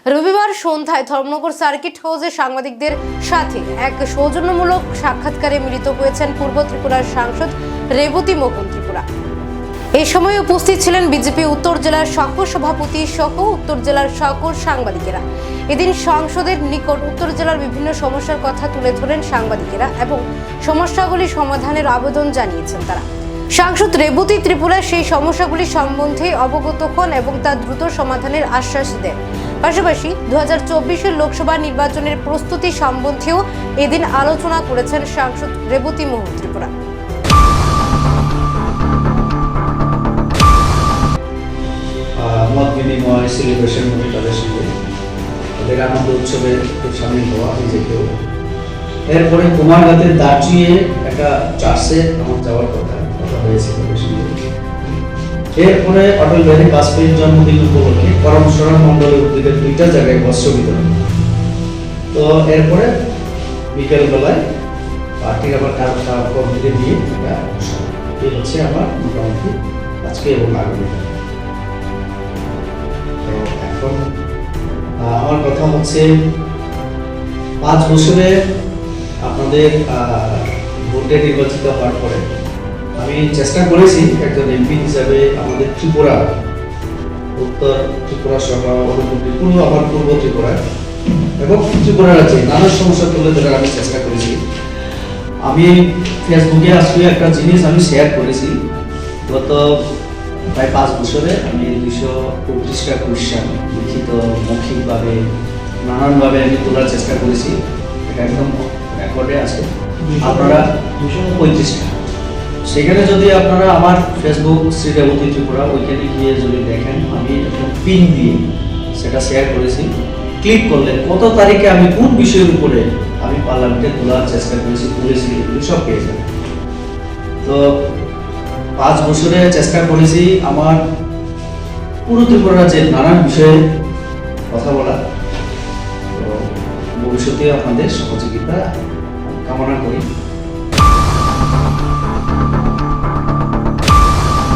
রবিবার সন্ধ্যায় ধর্মনগর সার্কিট হাউসে সাংবাদিকদের সাথে এক সৌজন্যমূলক সাক্ষাৎকারে মিলিত হয়েছেন পূর্ব ত্রিপুরার সাংসদ রেবতী মোহন ত্রিপুরা। এই সময় উপস্থিত ছিলেন বিজেপি উত্তর জেলার সকল সভাপতি সহ উত্তর জেলার সকল সাংবাদিকেরা। এদিন সংসদের নিকট উত্তর জেলার বিভিন্ন সমস্যার কথা তুলে ধরেন সাংবাদিকেরা এবং সমস্যাগুলি সমাধানের আবেদন জানিয়েছেন তারা। সাংসদ রেবতী ত্রিপুরা সেই সমস্যাগুলি সম্বন্ধে অবগত হন এবং তা দ্রুত সমাধানের আশ্বাস দেন। পাশাপাশি 2024 লোকসভা নির্বাচনের প্রস্তুতি সম্বন্ধেও এদিন আলোচনা করেছেন সাংসদ রেবতী মোহন ত্রিপুরা। মত বিনিময় সেলিব্রেশন হবে তাদের সঙ্গে, তাদের আনন্দ উৎসবে খুব সামিল হওয়া নিজেকেও। এরপরে কুমারঘাটের দাঁড়িয়ে একটা চার্চে আমার যাওয়ার কথা হয়েছে তাদের সঙ্গে। এরপরে অটল বিহারী বাজপেয়ীর জন্মদিন উপলক্ষে করমসরা মন্ডলের উদ্যোগে 2টা জায়গায় বস্ত্র বিতরণ। তো এরপরে বিকেল বেলায় পার্টির আবার কর্মীদের দিয়ে এই হচ্ছে আমার মোটামুটি আজকে এবং আগামী। তো এখন আমার কথা হচ্ছে 5 বছরে আপনাদের ভোটে নির্বাচিত হওয়ার পরে আমি চেষ্টা করেছি একজন এমপি হিসাবে আমাদের ত্রিপুরা, উত্তর ত্রিপুরা সহ পুরো আমার পূর্ব ত্রিপুরা এবং ত্রিপুরা রাজ্যে নানা সমস্যা তুলে ধরার আমি চেষ্টা করেছি। আমি ফেসবুকে আজকে একটা জিনিস আমি শেয়ার করেছি। গত প্রায় 5 বছরে আমি 235টা কোয়েশ্চেন লিখিত মৌখিকভাবে নানানভাবে আমি তোলার চেষ্টা করেছি। এটা একদম রেকর্ডে আছে, আপনারা 235টা। সেখানে যদি আপনারা আমার ফেসবুক শ্রী রেবতী ত্রিপুরা ওইখানে গিয়ে যদি দেখেন, আমি একটা পিন দিয়ে সেটা শেয়ার করেছি। ক্লিক করলে কত তারিখে আমি কোন বিষয়ের উপরে আমি পার্লামেন্টে তোলার চেষ্টা করেছি, তুলেছি, এগুলো সব পেয়ে যাবেন। তো 5 বছরে চেষ্টা করেছি আমার পুরো ত্রিপুরা রাজ্যের নানান বিষয়ে কথা বলা। তো ভবিষ্যতে আপনাদের সহযোগিতা কামনা করি।